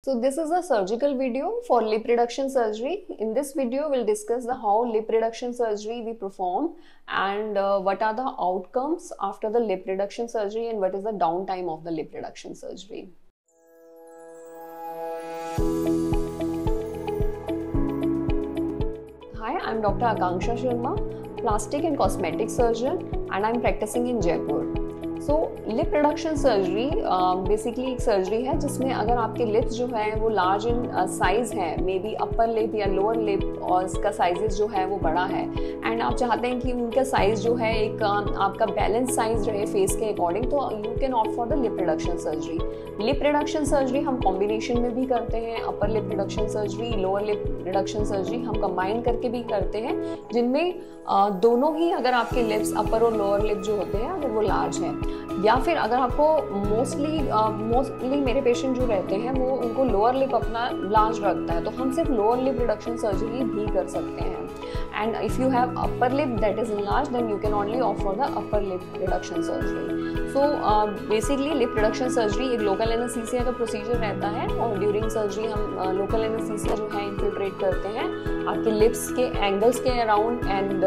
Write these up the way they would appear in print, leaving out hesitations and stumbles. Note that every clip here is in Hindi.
So this is a surgical video for lip reduction surgery. In this video, we'll discuss the how lip reduction surgery we perform and what are the outcomes after the lip reduction surgery and what is the downtime of the lip reduction surgery. Hi, I'm Dr. Akanksha Sharma, plastic and cosmetic surgeon, and I'm practicing in Jaipur. So lip reduction surgery basically एक सर्जरी है जिसमें अगर आपके लिप्स जो है वो लार्ज इन साइज है, मे बी अपर लिप या लोअर लिप और इसका साइजेस जो है वो बड़ा है एंड आप चाहते हैं कि उनका साइज जो है एक आपका बैलेंस साइज रहे फेस के अकॉर्डिंग, तो you can opt for the lip reduction surgery. Lip reduction surgery हम कॉम्बिनेशन में भी करते हैं, अपर lip reduction surgery, lower lip reduction surgery हम कंबाइन करके भी करते हैं, जिनमें दोनों ही अगर आपके लिप्स अपर और लोअर लिप जो होते हैं अगर वो लार्ज है, या फिर अगर आपको मोस्टली मेरे पेशेंट जो रहते हैं वो उनको लोअर लिप अपना लार्ज रखता है, तो हम सिर्फ लोअर लिप रिडक्शन सर्जरी भी कर सकते हैं। And if you have upper lip that is large then you can only opt for the upper lip reduction surgery. So basically lip reduction surgery एक लोकल एनेस्थीसिया का प्रोसीजर रहता है और ड्यूरिंग सर्जरी हम लोकल एनेस्थीसिया जो है इन्फिल्ट्रेट करते हैं आपके लिप्स के एंगल्स के अराउंड एंड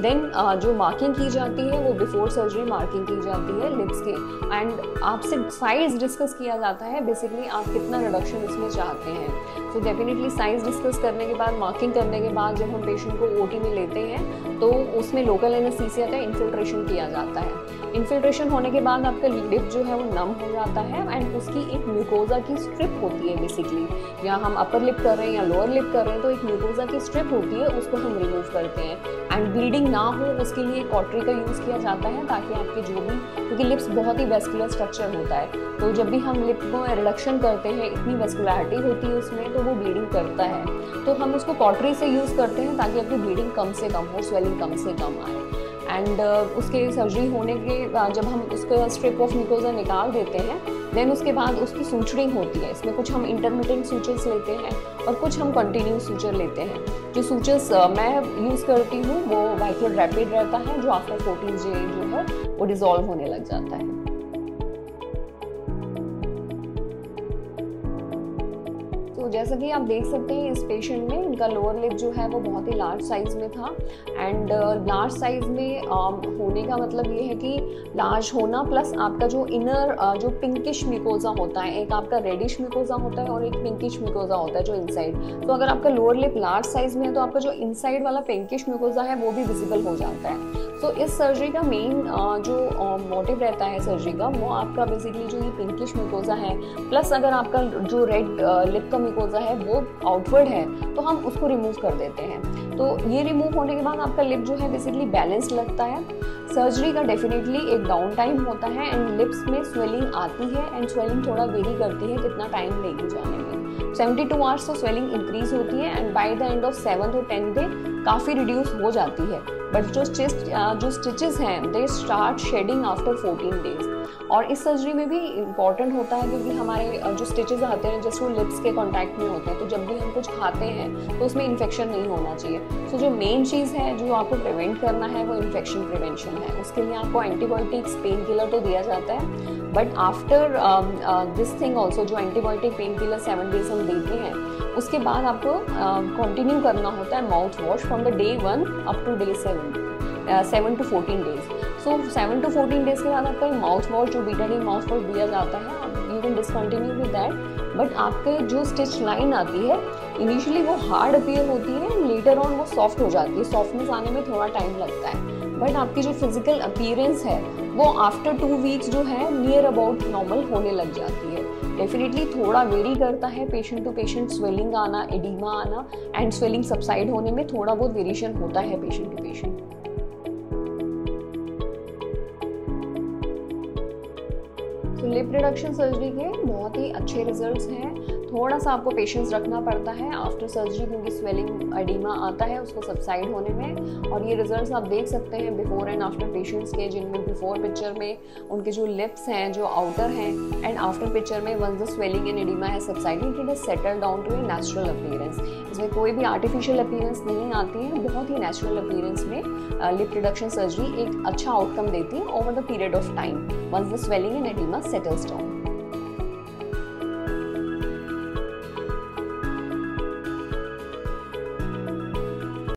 देन जो मार्किंग की जाती है वो बिफोर सर्जरी मार्किंग की जाती है लिप्स के, एंड आपसे साइज डिस्कस किया जाता है बेसिकली आप कितना रिडक्शन इसमें चाहते हैं। सो डेफिनेटली साइज डिस्कस करने के बाद मार्किंग करने के बाद जब हम पेशेंट को ओटी में लेते हैं तो उसमें लोकल एनेस्थीसिया का इन्फिल्ट्रेशन किया जाता है। इन्फिल्ट्रेशन होने के बाद आपका लिप जो है वो नम हो जाता है एंड उसकी एक म्यूकोजा की स्ट्रिप होती है बेसिकली, या हम अपर लिप कर रहे हैं या लोअर लिप कर रहे हैं तो एक म्यूकोजा की स्ट्रिप होती है, उसको हम रिमूव करते हैं एंड ब्लीडिंग ना हो उसके लिए कॉटरी का यूज़ किया जाता है ताकि आपके जो भी, क्योंकि लिप्स बहुत ही वेस्कुलर स्ट्रक्चर होता है तो जब भी हम लिप को रिडक्शन करते हैं इतनी वेस्कुलरिटी होती है उसमें तो वो ब्लीडिंग करता है, तो हम उसको कॉटरी से यूज़ करते हैं ताकि आपकी ब्लीडिंग कम से कम हो, स्वेलिंग कम से कम आए। एंड उसके सर्जरी होने के जब हम उसका स्ट्रिप ऑफ म्यूकोजा निकाल देते हैं देन उसके बाद उसकी सूचरिंग होती है। इसमें कुछ हम इंटरमिटेंट सूचर्स लेते हैं और कुछ हम कंटिन्यूस सूचर लेते हैं। जो सूचर्स मैं यूज़ करती हूँ वो वाइक्लोड रैपिड रहता है जो आफ्टर 14 डे जो है वो डिजॉल्व होने लग जाता है। तो जैसा कि आप देख सकते हैं इस पेशेंट में इनका लोअर लिप जो है वो बहुत ही लार्ज साइज में था एंड लार्ज साइज में होने का मतलब ये है कि लार्ज होना प्लस आपका जो इनर जो पिंकिश म्यूकोजा होता है, एक आपका रेडिश म्यूकोजा होता है और एक पिंकिश म्यूकोजा होता है जो इनसाइड, तो अगर आपका लोअर लिप लार्ज साइज में है तो आपका जो इनसाइड वाला पिंकिश म्यूकोजा है वो भी विजिबल हो जाता है। तो इस सर्जरी का मेन जो मोटिव रहता है सर्जरी का वो आपका बेसिकली जो ये पिंकिश म्यूकोजा है प्लस अगर आपका जो रेड लिप का म्यूकोजा है वो आउटवर्ड है तो हम उसको रिमूव कर देते हैं। तो ये रिमूव होने के बाद आपका लिप जो है बेसिकली बैलेंस लगता है। सर्जरी का डेफिनेटली एक डाउन टाइम होता है एंड लिप्स में स्वेलिंग आती है एंड स्वेलिंग थोड़ा वेरी करती है कितना टाइम लेगी जाने में। 72 आवर्स तो स्वेलिंग इंक्रीज होती है and by the end of 7th और 10th डे काफ़ी रिड्यूस हो जाती है, बट जो स्टिचेस हैं they start shedding after 14 days. और इस सर्जरी में भी इम्पॉर्टेंट होता है क्योंकि हमारे जो स्टिचेस आते हैं जैसे वो लिप्स के कांटेक्ट में होते हैं, तो जब भी हम कुछ खाते हैं तो उसमें इन्फेक्शन नहीं होना चाहिए। सो जो मेन चीज़ है जो आपको प्रिवेंट करना है वो इन्फेक्शन प्रिवेंशन है। उसके लिए आपको एंटीबायोटिक्स पेन किलर तो दिया जाता है, but after this thing also जो एंटीबायोटिक पेन किलर 7 डेज हम देते हैं उसके बाद आपको कंटिन्यू करना होता है mouth wash from the day 1 up to day 7 to 14 days. So 7 to 14 days के बाद आपका माउथ वॉश जो बीटाडीन माउथ वॉश दिया जाता है you can discontinue with that, but आपके जो स्टिच लाइन आती है इनिशियली वो हार्ड अपीयर होती है, लेटर ऑन वो सॉफ्ट हो जाती है, सॉफ्टनेस आने में थोड़ा टाइम लगता है, बट आपकी जो फिजिकल अपीयरेंस है वो आफ्टर 2 वीक्स जो है नियर अबाउट नॉर्मल होने लग जाती है। डेफिनेटली थोड़ा वेरी करता है पेशेंट टू पेशेंट, स्वेलिंग आना, एडिमा आना एंड स्वेलिंग सबसाइड होने में थोड़ा बहुत वेरिएशन होता है पेशेंट टू पेशेंट। तो लिप रिडक्शन सर्जरी के बहुत ही अच्छे रिजल्ट्स हैं। थोड़ा सा आपको पेशेंस रखना पड़ता है आफ्टर सर्जरी क्योंकि स्वेलिंग एडिमा आता है उसको सबसाइड होने में, और ये रिजल्ट्स आप देख सकते हैं बिफोर एंड आफ्टर पेशेंट्स के, जिनमें बिफोर पिक्चर में उनके जो लिप्स हैं जो आउटर हैं एंड आफ्टर पिक्चर में once the swelling and edema है subsided it is settle down to a natural appearance. इसमें कोई भी आर्टिफिशियल अपीयरेंस नहीं आती है, बहुत ही नेचुरल अपीयरेंस में लिप रिडक्शन सर्जरी एक अच्छा आउटकम देती है over the period of time once the swelling and edema settles down.